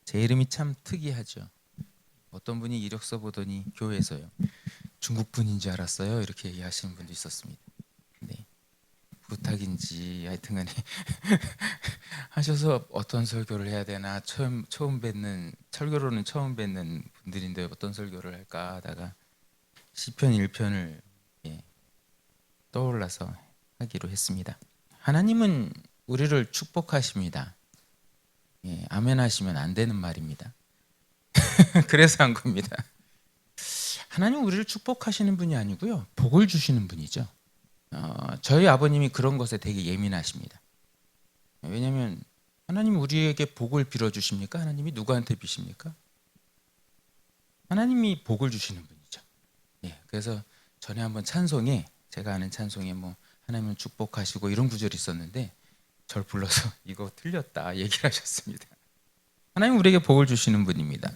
제 이름이 참 특이하죠. 어떤 분이 이력서 보더니 교회에서요. 중국 분인 줄 알았어요. 이렇게 얘기하시는 분도 있었습니다. 네. 부탁인지 하여튼간에 하셔서 어떤 설교를 해야 되나 처음 뵙는 설교로는 처음 뵙는 분들인데 어떤 설교를 할까 하다가 시편 1편을 떠올라서 하기로 했습니다. 하나님은 우리를 축복하십니다. 아멘 하시면 안 되는 말입니다. 그래서 한 겁니다. 하나님 우리를 축복하시는 분이 아니고요, 복을 주시는 분이죠. 저희 아버님이 그런 것에 되게 예민하십니다. 왜냐하면 하나님 우리에게 복을 빌어주십니까? 하나님이 누구한테 비십니까? 하나님이 복을 주시는 분이죠. 그래서 전에 한번 찬송에, 제가 아는 찬송에 뭐 하나님은 축복하시고 이런 구절이 있었는데 절 불러서 이거 틀렸다 얘기를 하셨습니다. 하나님 우리에게 복을 주시는 분입니다.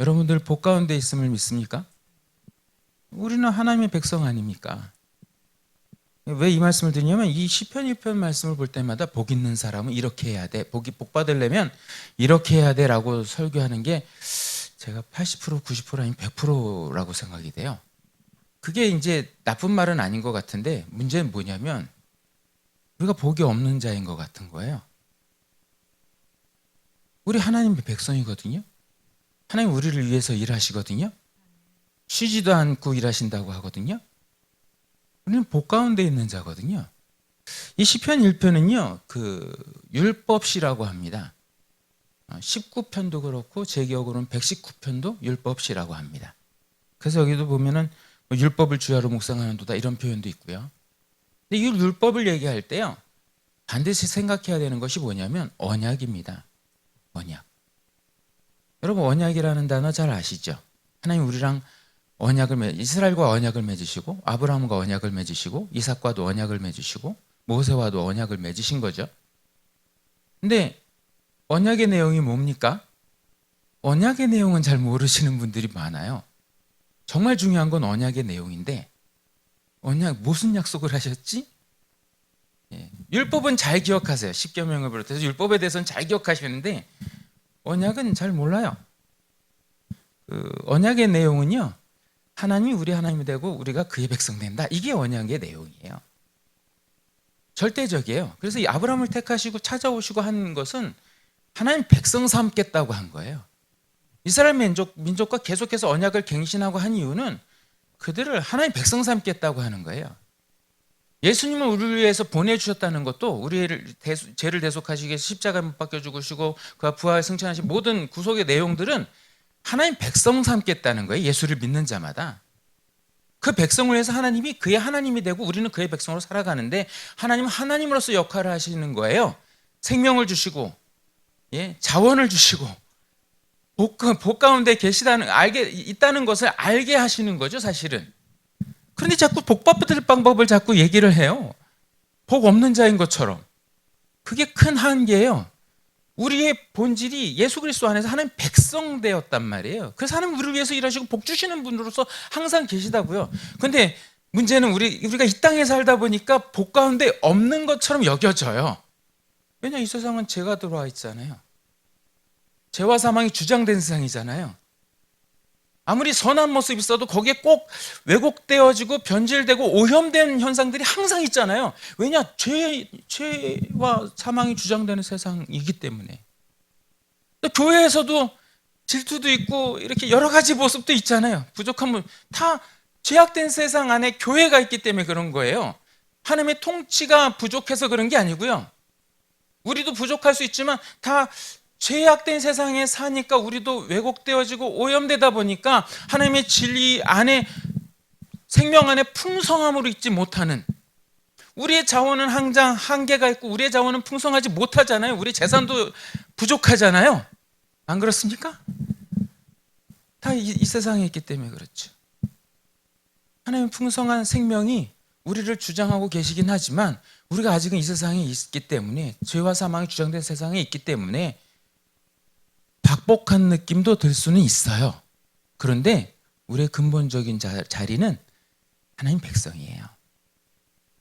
여러분들 복 가운데 있음을 믿습니까? 우리는 하나님의 백성 아닙니까? 왜 이 말씀을 드리냐면 이 시편 1편 말씀을 볼 때마다 복 있는 사람은 이렇게 해야 돼, 복 받으려면 이렇게 해야 돼 라고 설교하는 게 제가 80% 90% 아니면 100%라고 생각이 돼요. 그게 이제 나쁜 말은 아닌 것 같은데 문제는 뭐냐면 우리가 복이 없는 자인 것 같은 거예요. 우리 하나님의 백성이거든요. 하나님 우리를 위해서 일하시거든요. 쉬지도 않고 일하신다고 하거든요. 우리는 복 가운데 있는 자거든요. 이 시편 1편은요, 그 율법시라고 합니다. 19편도 그렇고 제 기억으로는 119편도 율법시라고 합니다. 그래서 여기도 보면은 율법을 주야로 묵상하는도다 이런 표현도 있고요. 근데 이 율법을 얘기할 때요, 반드시 생각해야 되는 것이 뭐냐면 언약입니다. 언약. 여러분 언약이라는 단어 잘 아시죠? 하나님 우리랑 이스라엘과 언약을 맺으시고 아브라함과 언약을 맺으시고 이삭과도 언약을 맺으시고 모세와도 언약을 맺으신 거죠. 근데 언약의 내용이 뭡니까? 언약의 내용은 잘 모르시는 분들이 많아요. 정말 중요한 건 언약의 내용인데 언약 무슨 약속을 하셨지? 율법은 잘 기억하세요. 십계명을 비롯해서 율법에 대해서는 잘 기억하시는데 언약은 잘 몰라요. 그 언약의 내용은요, 하나님이 우리 하나님이 되고 우리가 그의 백성 된다. 이게 언약의 내용이에요. 절대적이에요. 그래서 이 아브라함을 택하시고 찾아오시고 한 것은 하나님 백성 삼겠다고 한 거예요. 이스라엘 민족과 계속해서 언약을 갱신하고 한 이유는 그들을 하나님 백성 삼겠다고 하는 거예요. 예수님을 우리를 위해서 보내주셨다는 것도 우리를 죄를 대속하시기 위해서 십자가에 못 박혀 죽으시고 그와 부활 승천하신 모든 구속의 내용들은 하나님 백성 삼겠다는 거예요. 예수를 믿는 자마다. 그 백성을 위해서 하나님이 그의 하나님이 되고 우리는 그의 백성으로 살아가는데 하나님은 하나님으로서 역할을 하시는 거예요. 생명을 주시고 자원을 주시고 복 가운데 있다는 것을 알게 하시는 거죠, 사실은. 그런데 자꾸 복 받을 방법을 자꾸 얘기를 해요. 복 없는 자인 것처럼. 그게 큰 한계예요. 우리의 본질이 예수 그리스도 안에서 하나님 백성 되었단 말이에요. 그래서 하나님 우리를 위해서 일하시고 복 주시는 분으로서 항상 계시다고요. 그런데 문제는 우리가 이 땅에 살다 보니까 복 가운데 없는 것처럼 여겨져요. 왜냐, 이 세상은 죄가 들어와 있잖아요. 죄와 사망이 주장된 세상이잖아요. 아무리 선한 모습이 있어도 거기에 꼭 왜곡되어지고 변질되고 오염된 현상들이 항상 있잖아요. 왜냐, 죄와 사망이 주장되는 세상이기 때문에. 교회에서도 질투도 있고 이렇게 여러 가지 모습도 있잖아요. 부족한 다 죄악된 세상 안에 교회가 있기 때문에 그런 거예요. 하나님의 통치가 부족해서 그런 게 아니고요. 우리도 부족할 수 있지만 다 죄악된 세상에 사니까 우리도 왜곡되어지고 오염되다 보니까 하나님의 진리 안에, 생명 안에 풍성함으로 있지 못하는, 우리의 자원은 항상 한계가 있고 우리의 자원은 풍성하지 못하잖아요. 우리 재산도 부족하잖아요. 안 그렇습니까? 다 이 세상에 있기 때문에 그렇죠. 하나님의 풍성한 생명이 우리를 주장하고 계시긴 하지만 우리가 아직은 이 세상에 있기 때문에, 죄와 사망이 주장된 세상에 있기 때문에 박복한 느낌도 들 수는 있어요. 그런데 우리의 근본적인 자리는 하나님 백성이에요.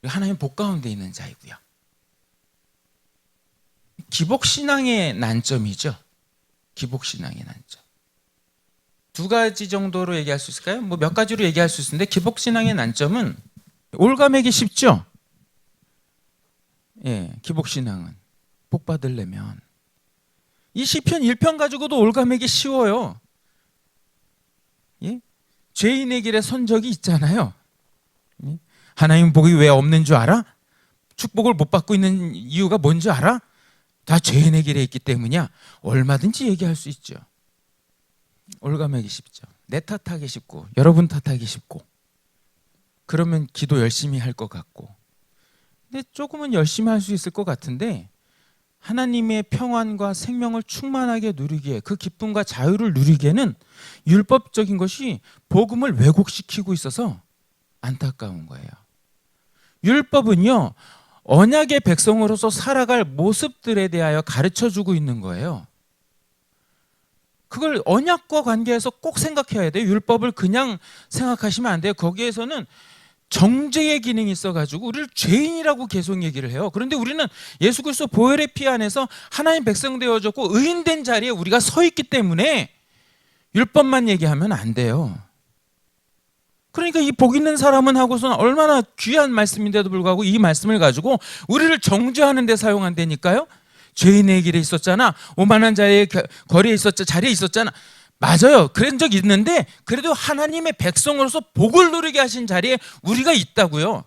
하나님 복 가운데 있는 자이고요. 기복신앙의 난점이죠. 기복신앙의 난점. 두 가지 정도로 얘기할 수 있을까요? 뭐 몇 가지로 얘기할 수 있는데 기복신앙의 난점은 올가매기 쉽죠. 예, 기복신앙은 복 받으려면 이 시편 1편 가지고도 올가매기 쉬워요. 예? 죄인의 길에 선 적이 있잖아요. 예? 하나님 복이 왜 없는 줄 알아? 축복을 못 받고 있는 이유가 뭔지 알아? 다 죄인의 길에 있기 때문이야. 얼마든지 얘기할 수 있죠. 올가매기 쉽죠. 내 탓하기 쉽고 여러분 탓하기 쉽고 그러면 기도 열심히 할 것 같고 근데 조금은 열심히 할 수 있을 것 같은데 하나님의 평안과 생명을 충만하게 누리기에 그 기쁨과 자유를 누리기에는 율법적인 것이 복음을 왜곡시키고 있어서 안타까운 거예요. 율법은요 언약의 백성으로서 살아갈 모습들에 대하여 가르쳐주고 있는 거예요. 그걸 언약과 관계해서 꼭 생각해야 돼요. 율법을 그냥 생각하시면 안 돼요. 거기에서는 정죄의 기능이 있어가지고 우리를 죄인이라고 계속 얘기를 해요. 그런데 우리는 예수 그리스도 보혈의 피 안에서 하나님 백성 되어졌고 의인된 자리에 우리가 서 있기 때문에 율법만 얘기하면 안 돼요. 그러니까 이 복 있는 사람은 하고서는 얼마나 귀한 말씀인데도 불구하고 이 말씀을 가지고 우리를 정죄하는 데 사용한다니까요. 죄인의 길에 있었잖아. 오만한 자의 거리에 있었잖아. 자리에 있었잖아. 맞아요. 그런 적 있는데 그래도 하나님의 백성으로서 복을 누리게 하신 자리에 우리가 있다고요.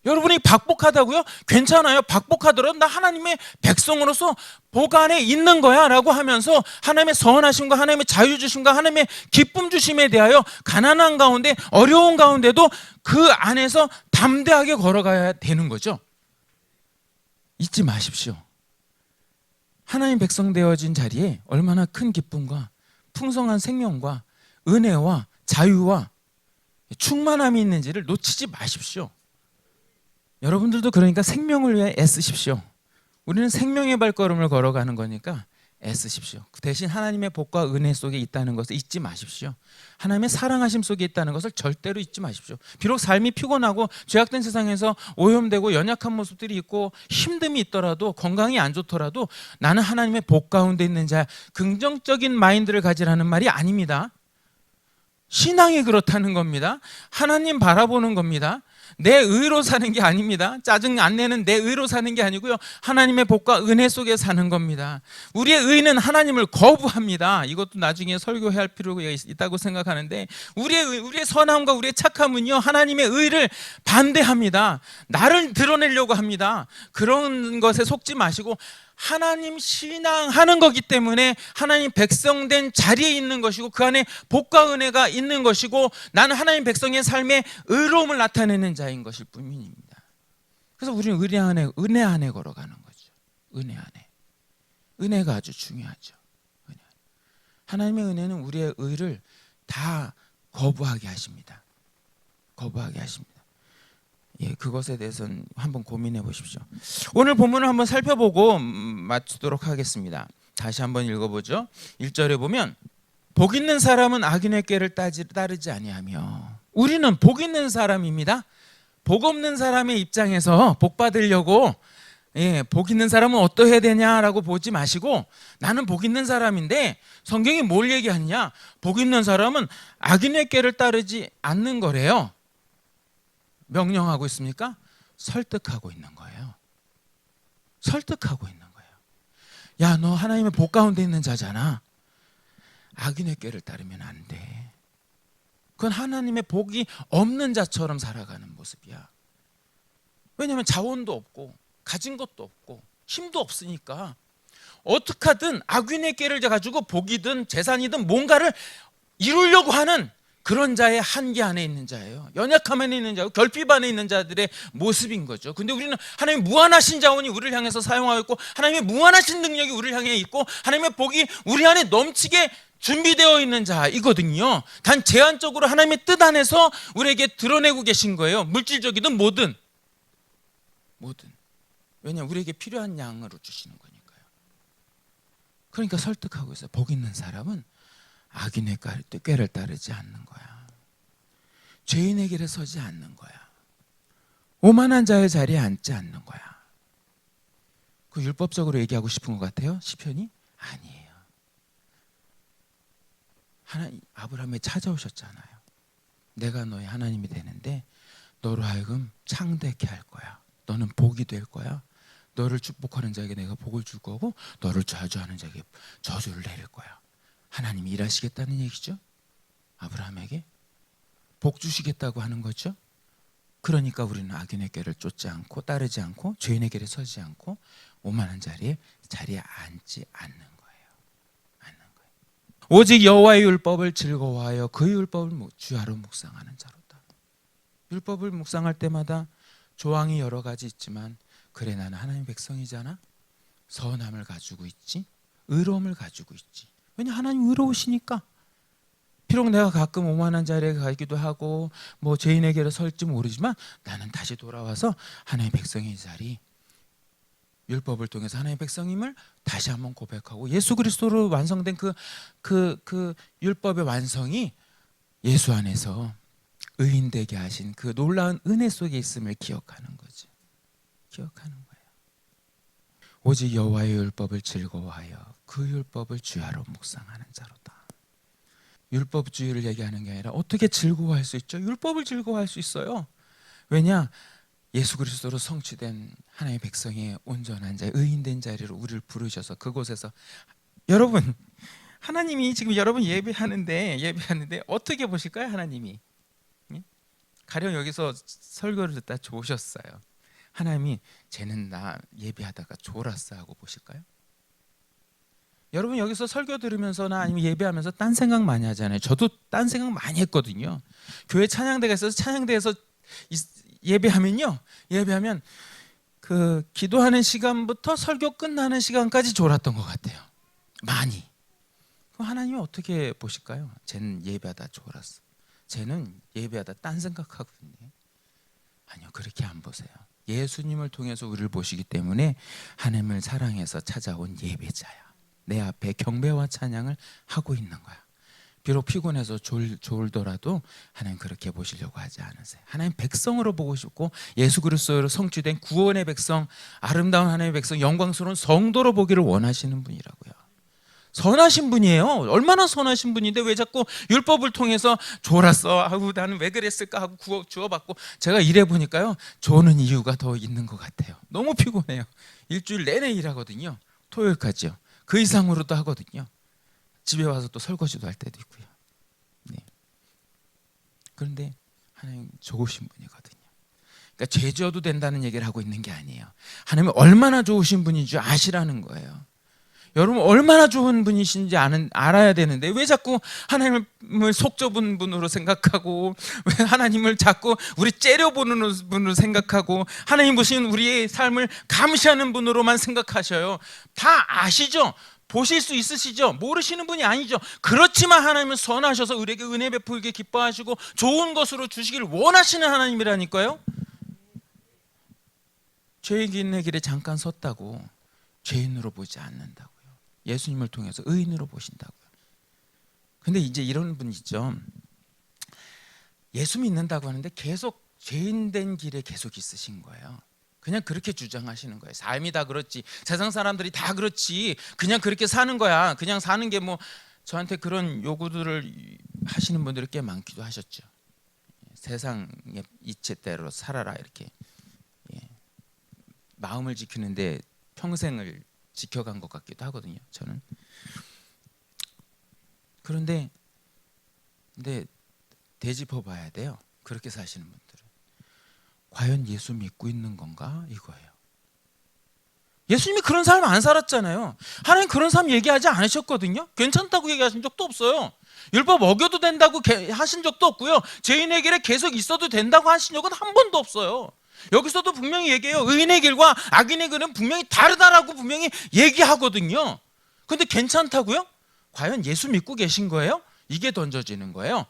여러분이 박복하다고요? 괜찮아요. 박복하더라도 나 하나님의 백성으로서 복 안에 있는 거야 라고 하면서 하나님의 선하심과 하나님의 자유 주심과 하나님의 기쁨 주심에 대하여 가난한 가운데 어려운 가운데도 그 안에서 담대하게 걸어가야 되는 거죠. 잊지 마십시오. 하나님 백성 되어진 자리에 얼마나 큰 기쁨과 풍성한 생명과 은혜와 자유와 충만함이 있는지를 놓치지 마십시오. 여러분들도 그러니까 생명을 위해 애쓰십시오. 우리는 생명의 발걸음을 걸어가는 거니까 애쓰십시오. 대신 하나님의 복과 은혜 속에 있다는 것을 잊지 마십시오. 하나님의 사랑하심 속에 있다는 것을 절대로 잊지 마십시오. 비록 삶이 피곤하고 죄악된 세상에서 오염되고 연약한 모습들이 있고 힘듦이 있더라도 건강이 안 좋더라도 나는 하나님의 복 가운데 있는 자야. 긍정적인 마인드를 가지라는 말이 아닙니다. 신앙이 그렇다는 겁니다. 하나님 바라보는 겁니다. 내 의로 사는 게 아닙니다. 짜증 안 내는 내 의로 사는 게 아니고요. 하나님의 복과 은혜 속에 사는 겁니다. 우리의 의는 하나님을 거부합니다. 이것도 나중에 설교해야 할 필요가 있다고 생각하는데 우리의 선함과 우리의 착함은요. 하나님의 의를 반대합니다. 나를 드러내려고 합니다. 그런 것에 속지 마시고 하나님 신앙하는 거기 때문에 하나님 백성된 자리에 있는 것이고 그 안에 복과 은혜가 있는 것이고 나는 하나님 백성의 삶에 의로움을 나타내는 자인 것일 뿐입니다. 그래서 우리는 은혜 안에 걸어가는 거죠. 은혜 안에. 은혜가 아주 중요하죠. 하나님의 은혜는 우리의 의를 다 거부하게 하십니다. 거부하게 하십니다. 예, 그것에 대해서는 한번 고민해 보십시오. 오늘 본문을 한번 살펴보고 마치도록 하겠습니다. 다시 한번 읽어보죠. 1절에 보면 복 있는 사람은 악인의 꾀를 따르지 아니하며 우리는 복 있는 사람입니다. 복 없는 사람의 입장에서 복 받으려고 복 있는 사람은 어떠해야 되냐라고 보지 마시고 나는 복 있는 사람인데 성경이 뭘 얘기하느냐? 복 있는 사람은 악인의 꾀를 따르지 않는 거래요. 명령하고 있습니까? 설득하고 있는 거예요. 설득하고 있는 거예요. 야, 너 하나님의 복 가운데 있는 자잖아. 악인의 꾀를 따르면 안 돼. 그건 하나님의 복이 없는 자처럼 살아가는 모습이야. 왜냐하면 자원도 없고 가진 것도 없고 힘도 없으니까 어떻게 하든 악인의 꾀를 가지고 복이든 재산이든 뭔가를 이루려고 하는 그런 자의 한계 안에 있는 자예요. 연약함 안에 있는 자고 결핍 안에 있는 자들의 모습인 거죠. 근데 우리는 하나님의 무한하신 자원이 우리를 향해서 사용하고 있고 하나님의 무한하신 능력이 우리를 향해 있고 하나님의 복이 우리 안에 넘치게 준비되어 있는 자이거든요. 단 제한적으로 하나님의 뜻 안에서 우리에게 드러내고 계신 거예요. 물질적이든 뭐든. 왜냐하면 우리에게 필요한 양으로 주시는 거니까요. 그러니까 설득하고 있어요. 복 있는 사람은 악인의 꾀를 따르지 않는 거야. 죄인의 길에 서지 않는 거야. 오만한 자의 자리에 앉지 않는 거야. 그 율법적으로 얘기하고 싶은 것 같아요. 시편이 아니에요. 하나님 아브라함에 찾아오셨잖아요. 내가 너의 하나님이 되는데 너로 하여금 창대케 할 거야. 너는 복이 될 거야. 너를 축복하는 자에게 내가 복을 줄 거고 너를 저주하는 자에게 저주를 내릴 거야. 하나님이 일하시겠다는 얘기죠. 아브라함에게 복 주시겠다고 하는 거죠. 그러니까 우리는 악인의 꾀를 쫓지 않고 따르지 않고 죄인의 길에 서지 않고 오만한 자리에 앉지 않는 거예요. 오직 여호와의 율법을 즐거워하여 그 율법을 주야로 묵상하는 자로다. 율법을 묵상할 때마다 조항이 여러 가지 있지만 그래 나는 하나님의 백성이잖아. 선함을 가지고 있지. 의로움을 가지고 있지. 왜냐 하나님 의로우시니까. 비록 내가 가끔 오만한 자리에 가기도 하고 뭐 죄인에게로 설지 모르지만 나는 다시 돌아와서 하나님의 백성의 자리 율법을 통해서 하나님의 백성임을 다시 한번 고백하고 예수 그리스도로 완성된 그 율법의 완성이 예수 안에서 의인되게 하신 그 놀라운 은혜 속에 있음을 기억하는 거죠. 기억하는 거예요. 오직 여호와의 율법을 즐거워하여 그 율법을 주야로 묵상하는 자로다. 율법주의를 얘기하는 게 아니라 어떻게 즐거워할 수 있죠? 율법을 즐거워할 수 있어요. 왜냐? 예수 그리스도로 성취된 하나님의 백성의 온전한 자, 의인된 자리로 우리를 부르셔서 그곳에서 여러분 하나님이 지금 여러분 예배하는데 어떻게 보실까요? 하나님이 가령 여기서 설교를 듣다 좋으셨어요. 하나님이 쟤는 나 예배하다가 졸았어 하고 보실까요? 여러분 여기서 설교 들으면서나 아니면 예배하면서 딴 생각 많이 하잖아요. 저도 딴 생각 많이 했거든요. 교회 찬양대가 있어서 찬양대에서 예배하면 그 기도하는 시간부터 설교 끝나는 시간까지 졸았던 것 같아요. 많이. 그럼 하나님이 어떻게 보실까요? 쟤는 예배하다 졸았어. 쟤는 예배하다 딴 생각하거든요. 아니요, 그렇게 안 보세요. 예수님을 통해서 우리를 보시기 때문에 하나님을 사랑해서 찾아온 예배자야. 내 앞에 경배와 찬양을 하고 있는 거야. 비록 피곤해서 졸더라도 하나님 그렇게 보시려고 하지 않으세요. 하나님 백성으로 보고 싶고 예수 그리스도로 성취된 구원의 백성, 아름다운 하나님의 백성, 영광스러운 성도로 보기를 원하시는 분이라고요. 선하신 분이에요. 얼마나 선하신 분인데 왜 자꾸 율법을 통해서 졸았어. 아우 나는 왜 그랬을까 하고 주워받고 제가 일해 보니까요. 조는 이유가 더 있는 것 같아요. 너무 피곤해요. 일주일 내내 일하거든요. 토요일까지요. 그 이상으로도 하거든요. 집에 와서 또 설거지도 할 때도 있고요. 네. 그런데 하나님 좋으신 분이거든요. 그러니까 죄 지어도 된다는 얘기를 하고 있는 게 아니에요. 하나님이 얼마나 좋으신 분인 줄 아시라는 거예요. 여러분 얼마나 좋은 분이신지 알아야 되는데 왜 자꾸 하나님을 속 좁은 분으로 생각하고 왜 하나님을 자꾸 우리 째려보는 분으로 생각하고 하나님 보시는 우리의 삶을 감시하는 분으로만 생각하셔요. 다 아시죠? 보실 수 있으시죠? 모르시는 분이 아니죠. 그렇지만 하나님은 선하셔서 우리에게 은혜 베풀게 기뻐하시고 좋은 것으로 주시기를 원하시는 하나님이라니까요. 죄인의 길에 잠깐 섰다고 죄인으로 보지 않는다고요. 예수님을 통해서 의인으로 보신다고요. 근데 이제 이런 분 있죠. 예수 믿는다고 하는데 계속 죄인된 길에 계속 있으신 거예요. 그냥 그렇게 주장하시는 거예요. 삶이 다 그렇지, 세상 사람들이 다 그렇지, 그냥 그렇게 사는 거야. 그냥 사는 게 뭐 저한테 그런 요구들을 하시는 분들이 꽤 많기도 하셨죠. 세상의 이치대로 살아라 이렇게. 마음을 지키는데 평생을 지켜간 것 같기도 하거든요. 저는. 그런데 되짚어 봐야 돼요. 그렇게 사시는 분들은 과연 예수 믿고 있는 건가 이거예요. 예수님이 그런 삶 안 살았잖아요. 하나님 그런 삶 얘기하지 않으셨거든요. 괜찮다고 얘기하신 적도 없어요. 율법 어겨도 된다고 하신 적도 없고요. 죄인의 길에 계속 있어도 된다고 하신 적은 한 번도 없어요. 여기서도 분명히 얘기해요. 의인의 길과 악인의 길은 분명히 다르다라고 분명히 얘기하거든요. 근데 괜찮다고요? 과연 예수 믿고 계신 거예요? 이게 던져지는 거예요.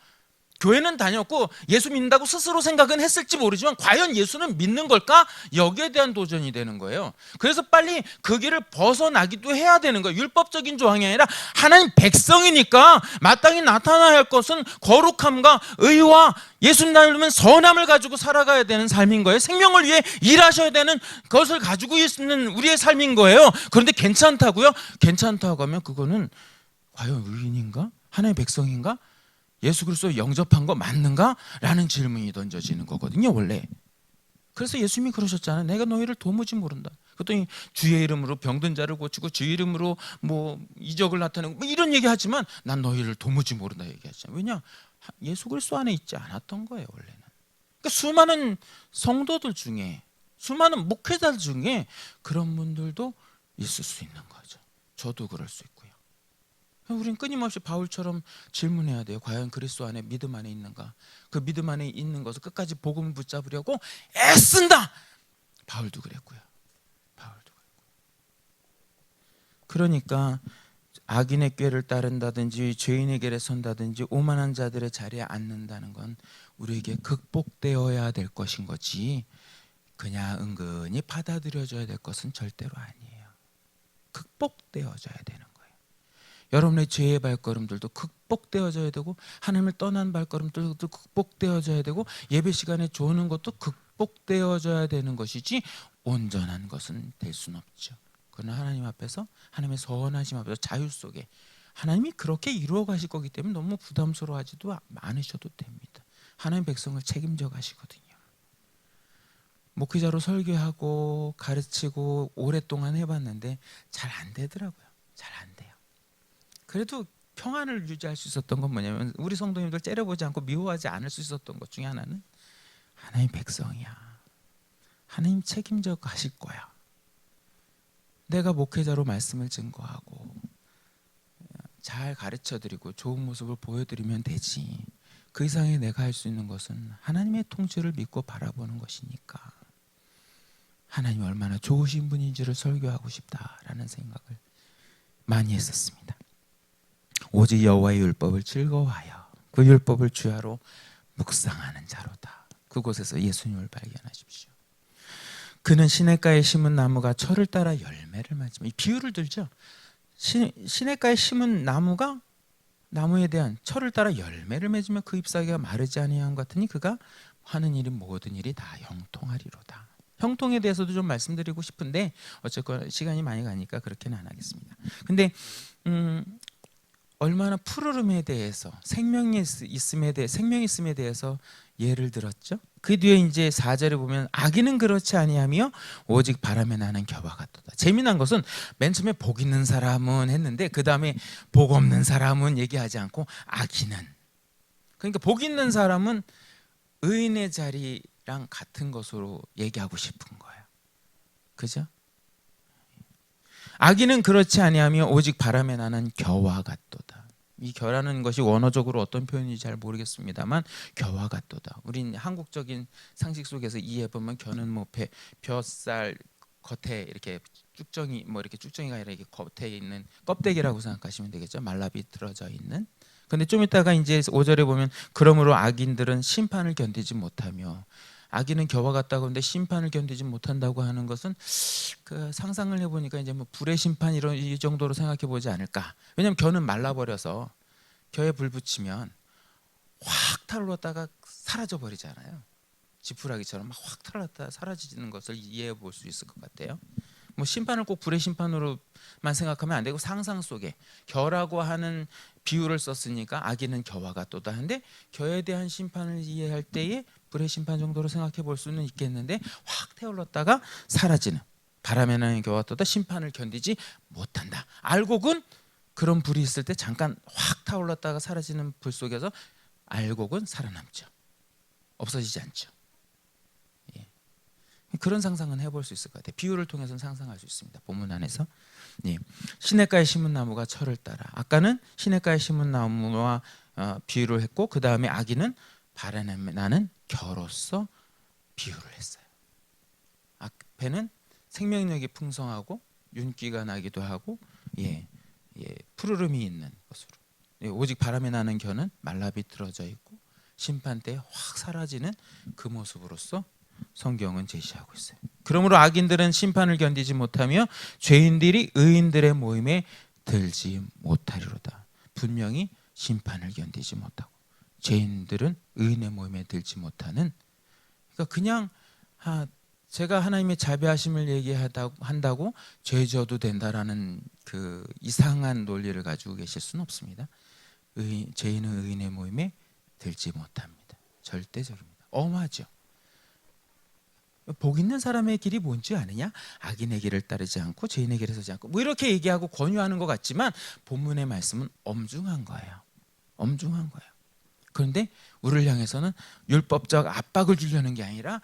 교회는 다녔고 예수 믿는다고 스스로 생각은 했을지 모르지만 과연 예수는 믿는 걸까? 여기에 대한 도전이 되는 거예요. 그래서 빨리 그 길을 벗어나기도 해야 되는 거예요. 율법적인 조항이 아니라 하나님 백성이니까 마땅히 나타나야 할 것은 거룩함과 의와 예수님 닮으면 선함을 가지고 살아가야 되는 삶인 거예요. 생명을 위해 일하셔야 되는 것을 가지고 있는 우리의 삶인 거예요. 그런데 괜찮다고요? 괜찮다고 하면 그거는 과연 의인인가? 하나님의 백성인가? 예수 그리스도 영접한 거 맞는가? 라는 질문이 던져지는 거거든요, 원래. 그래서 예수님이 그러셨잖아요. 내가 너희를 도무지 모른다. 그랬더니 주의 이름으로 병든 자를 고치고 주의 이름으로 뭐 이적을 나타내고 뭐 이런 얘기하지만 난 너희를 도무지 모른다 얘기하잖아요. 왜냐? 예수 그리스도 안에 있지 않았던 거예요, 원래는. 그러니까 수많은 성도들 중에, 수많은 목회자들 중에 그런 분들도 있을 수 있는 거죠. 저도 그럴 수 있고요. 우리는 끊임없이 바울처럼 질문해야 돼요. 과연 그리스도 안에 믿음 안에 있는가? 그 믿음 안에 있는 것을 끝까지 복음을 붙잡으려고 애쓴다. 바울도 그랬고요. 그러니까 악인의 꾀를 따른다든지 죄인의 길에 선다든지 오만한 자들의 자리에 앉는다는 건 우리에게 극복되어야 될 것인 거지 그냥 은근히 받아들여져야 될 것은 절대로 아니에요. 극복되어져야 되는 거예요. 여러분의 죄의 발걸음들도 극복되어져야 되고 하나님을 떠난 발걸음들도 극복되어져야 되고 예배 시간에 조는 것도 극복되어져야 되는 것이지 온전한 것은 될 수는 없죠. 그러나 하나님 앞에서 하나님의 선하심 앞에서 자유 속에 하나님이 그렇게 이루어 가실 거기 때문에 너무 부담스러워하지도 않으셔도 됩니다. 하나님 백성을 책임져 가시거든요. 목회자로 설교하고 가르치고 오랫동안 해봤는데 잘 안 되더라고요. 잘 안 돼요. 그래도 평안을 유지할 수 있었던 건 뭐냐면 우리 성도님들 째려보지 않고 미워하지 않을 수 있었던 것 중에 하나는 하나님 백성이야. 하나님 책임져 가실 거야. 내가 목회자로 말씀을 증거하고 잘 가르쳐드리고 좋은 모습을 보여드리면 되지. 그 이상의 내가 할 수 있는 것은 하나님의 통치를 믿고 바라보는 것이니까 하나님이 얼마나 좋으신 분인지를 설교하고 싶다라는 생각을 많이 했었습니다. 오직 여호와의 율법을 즐거워하여 그 율법을 주야로 묵상하는 자로다. 그곳에서 예수님을 발견하십시오. 그는 시냇가에 심은 나무가 철을 따라 열매를 맺으며, 이 비유를 들죠. 시냇가에 심은 나무에 대한 철을 따라 열매를 맺으며 그 잎사귀가 마르지 아니함 같으니 그가 하는 일이 모든 일이 다 형통하리로다. 형통에 대해서도 좀 말씀드리고 싶은데 어쨌거나 시간이 많이 가니까 그렇게는 안 하겠습니다. 근데 얼마나 푸르름에 대해서 생명이 있음에 대해서 예를 들었죠. 그 뒤에 이제 4절에 보면 악인은 그렇지 아니하며 오직 바람에 나는 겨와 같도다. 재미난 것은 맨 처음에 복 있는 사람은 했는데 그 다음에 복 없는 사람은 얘기하지 않고 악인은, 그러니까 복 있는 사람은 의인의 자리랑 같은 것으로 얘기하고 싶은 거예요. 그죠? 악인은 그렇지 아니하며 오직 바람에 나는 겨와 같도다. 이 겨라는 것이 원어적으로 어떤 표현인지 잘 모르겠습니다만 겨와 같도다. 우린 한국적인 상식 속에서 이해해보면 겨는 뭐 벼살 겉에 이렇게 쭉정이 이렇게 쭉정이가 아니라 이렇게 겉에 있는 껍데기라고 생각하시면 되겠죠. 말라비틀어져 있는. 근데 좀 이따가 이제 5절에 보면 그러므로 악인들은 심판을 견디지 못하며, 악인은 겨와 같다고 하는데 심판을 견디지 못한다고 하는 것은 그 상상을 해보니까 이제 뭐 불의 심판 이 정도로 생각해 보지 않을까. 왜냐하면 겨는 말라버려서 겨에 불 붙이면 확 타올랐다가 사라져 버리잖아요. 지푸라기처럼 막 확 타올랐다가 사라지는 것을 이해해 볼 수 있을 것 같아요. 뭐 심판을 꼭 불의 심판으로만 생각하면 안 되고 상상 속에 겨라고 하는 비유를 썼으니까 악인은 겨와 같도다 하는데 겨에 대한 심판을 이해할 때에 불의 심판 정도로 생각해 볼 수는 있겠는데 확 태올랐다가 사라지는, 바람에 나는 겨와 같도다. 심판을 견디지 못한다. 알곡은 그런 불이 있을 때 잠깐 확 타올랐다가 사라지는 불 속에서 알곡은 살아남죠. 없어지지 않죠. 그런 상상은 해볼 수 있을 것 같아요. 비유를 통해서는 상상할 수 있습니다. 본문 안에서. 시냇가에 심은 나무가 철을 따라, 아까는 시냇가에 심은 나무와 비유를 했고 그 다음에 악인은 바람에 나는 겨로서 비유를 했어요. 앞에는 생명력이 풍성하고 윤기가 나기도 하고 푸르름이 있는 것으로, 오직 바람에 나는 겨는 말라비틀어져 있고 심판 때 확 사라지는 그 모습으로서 성경은 제시하고 있어요. 그러므로 악인들은 심판을 견디지 못하며 죄인들이 의인들의 모임에 들지 못하리로다. 분명히 심판을 견디지 못하고 죄인들은 의인의 모임에 들지 못하는, 그러니까 그냥 제가 하나님의 자비하심을 얘기한다고 죄 져도 된다라는 그 이상한 논리를 가지고 계실 수는 없습니다. 죄인은 의인의 모임에 들지 못합니다. 절대적입니다. 엄하죠. 복 있는 사람의 길이 뭔지 아느냐? 악인의 길을 따르지 않고 죄인의 길에 서지 않고, 뭐 이렇게 얘기하고 권유하는 것 같지만 본문의 말씀은 엄중한 거예요. 엄중한 거예요. 그런데 우리를 향해서는 율법적 압박을 주려는 게 아니라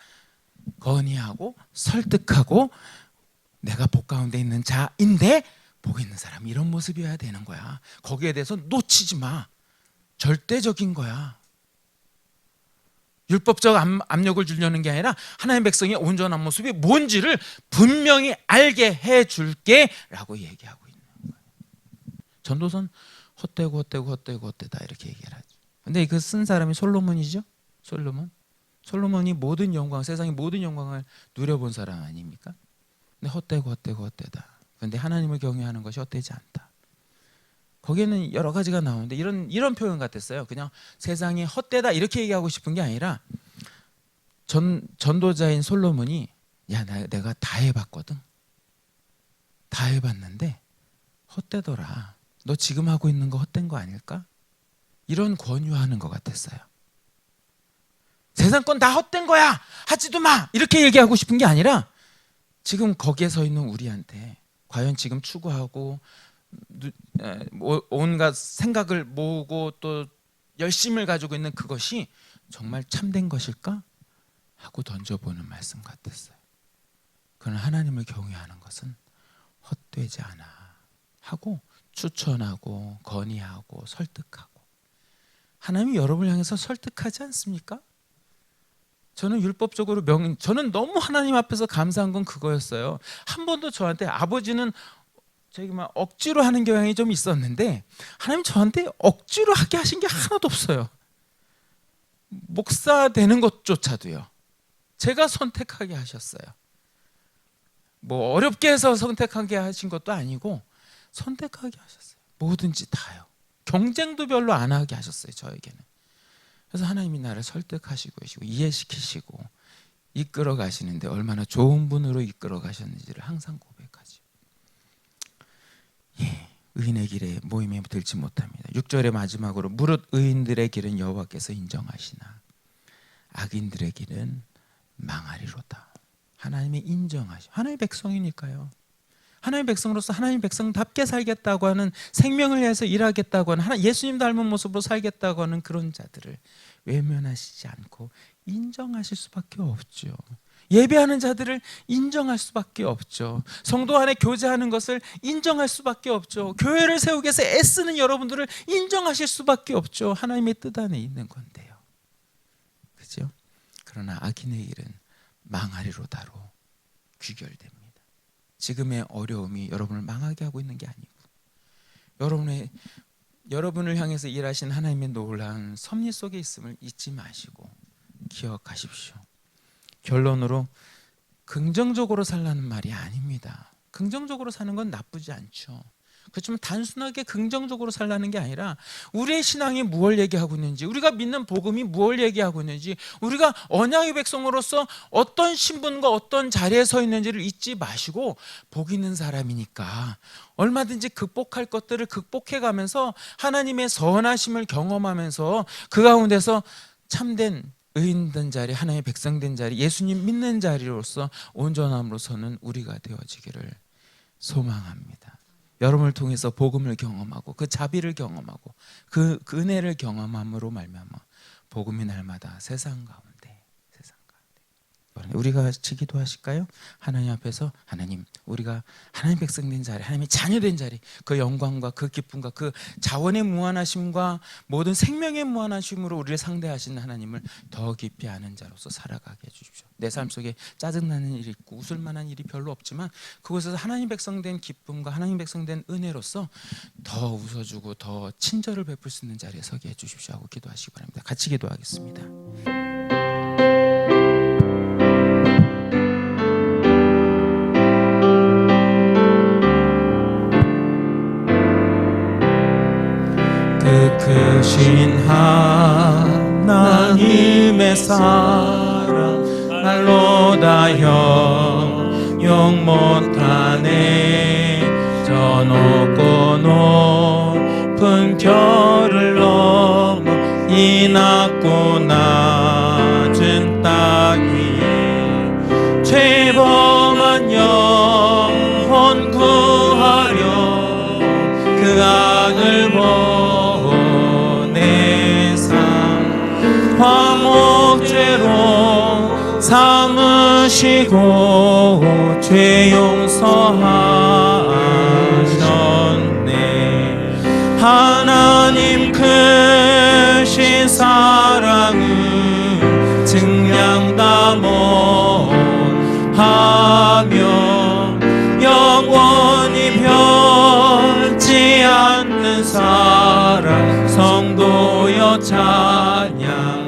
건의하고 설득하고 내가 복 가운데 있는 자인데 복 있는 사람이 이런 모습이어야 되는 거야. 거기에 대해서 놓치지 마. 절대적인 거야. 율법적 압력을 주려는 게 아니라 하나님의 백성의 온전한 모습이 뭔지를 분명히 알게 해줄게 라고 얘기하고 있는 거예요. 전도서는 헛되다 이렇게 얘기를 하죠. 근데 그 쓴 사람이 솔로몬이죠. 솔로몬이 모든 영광, 세상의 모든 영광을 누려본 사람 아닙니까? 근데 헛되다. 그런데 하나님을 경외하는 것이 헛되지 않다. 거기에는 여러 가지가 나오는데 이런 표현 같았어요. 그냥 세상이 헛되다 이렇게 얘기하고 싶은 게 아니라 전도자인 솔로몬이 내가 다 해봤거든. 다 해봤는데 헛되더라. 너 지금 하고 있는 거 헛된 거 아닐까? 이런 권유하는 것 같았어요. 세상 건 다 헛된 거야. 하지도 마. 이렇게 얘기하고 싶은 게 아니라 지금 거기에 서 있는 우리한테 과연 지금 추구하고 온갖 생각을 모으고 또 열심을 가지고 있는 그것이 정말 참된 것일까? 하고 던져보는 말씀 같았어요. 그러나 하나님을 경외하는 것은 헛되지 않아 하고 추천하고 건의하고 설득하고, 하나님이 여러분을 향해서 설득하지 않습니까? 저는 율법적으로 저는 너무 하나님 앞에서 감사한 건 그거였어요. 한 번도 저한테, 아버지는 저기 막 억지로 하는 경향이 좀 있었는데 하나님 저한테 억지로 하게 하신 게 하나도 없어요. 목사 되는 것조차도요. 제가 선택하게 하셨어요. 뭐 어렵게 해서 선택하게 하신 것도 아니고 선택하게 하셨어요. 뭐든지 다요. 경쟁도 별로 안 하게 하셨어요, 저에게는. 그래서 하나님이 나를 설득하시고 계시고 이해시키시고 이끌어 가시는데 얼마나 좋은 분으로 이끌어 가셨는지를 항상 고백하죠. 의인의 길에 모임에 들지 못합니다. 6절의 마지막으로 무릇 의인들의 길은 여호와께서 인정하시나 악인들의 길은 망하리로다. 하나님의 인정하시, 하나님의 백성이니까요. 하나님의 백성으로서 하나님의 백성답게 살겠다고 하는, 생명을 위해서 일하겠다고 하는, 예수님 닮은 모습으로 살겠다고 하는 그런 자들을 외면하시지 않고 인정하실 수밖에 없죠. 예배하는 자들을 인정할 수밖에 없죠. 성도 안에 교제하는 것을 인정할 수밖에 없죠. 교회를 세우기 위해서 애쓰는 여러분들을 인정하실 수밖에 없죠. 하나님의 뜻 안에 있는 건데요. 그죠? 그러나 악인의 일은 망하리로다로 귀결됩니다. 지금의 어려움이 여러분을 망하게 하고 있는 게 아니고 여러분을 향해서 일하신 하나님의 놀라운 섭리 속에 있음을 잊지 마시고 기억하십시오. 결론으로 긍정적으로 살라는 말이 아닙니다. 긍정적으로 사는 건 나쁘지 않죠. 그렇지만 단순하게 긍정적으로 살라는 게 아니라 우리의 신앙이 무엇을 얘기하고 있는지, 우리가 믿는 복음이 무엇을 얘기하고 있는지, 우리가 언약의 백성으로서 어떤 신분과 어떤 자리에 서 있는지를 잊지 마시고, 복 있는 사람이니까 얼마든지 극복할 것들을 극복해가면서 하나님의 선하심을 경험하면서 그 가운데서 참된 의인된 자리, 하나님의 백성된 자리, 예수님 믿는 자리로서 온전함으로서는 우리가 되어지기를 소망합니다. 여러분을 통해서 복음을 경험하고 그 자비를 경험하고 그 은혜를 경험함으로 말미암아 복음이 날마다 세상 가운데 바랍니다. 우리가 같이 기도하실까요? 하나님 앞에서 하나님, 우리가 하나님 백성된 자리, 하나님의 자녀된 자리, 그 영광과 그 기쁨과 그 자원의 무한하심과 모든 생명의 무한하심으로 우리를 상대하시는 하나님을 더 깊이 아는 자로서 살아가게 해주십시오. 내 삶 속에 짜증나는 일이 있고 웃을 만한 일이 별로 없지만 그곳에서 하나님 백성된 기쁨과 하나님 백성된 은혜로서 더 웃어주고 더 친절을 베풀 수 있는 자리에 서게 해주십시오 하고 기도하시기 바랍니다. 같이 기도하겠습니다. 그 크신 하나님의 사랑 말로 다 형용 못하네. 저 높고 높은 별을 넘어 이 낮고 낮은 땅 위에 죄범한 영혼 구하려 그 아들 보내사 화목제로 삼으시고 죄 용서하셨네. 하나님 크신 사랑은 증량다 못하며 영원히 변치 않는 사랑 성도여 찬양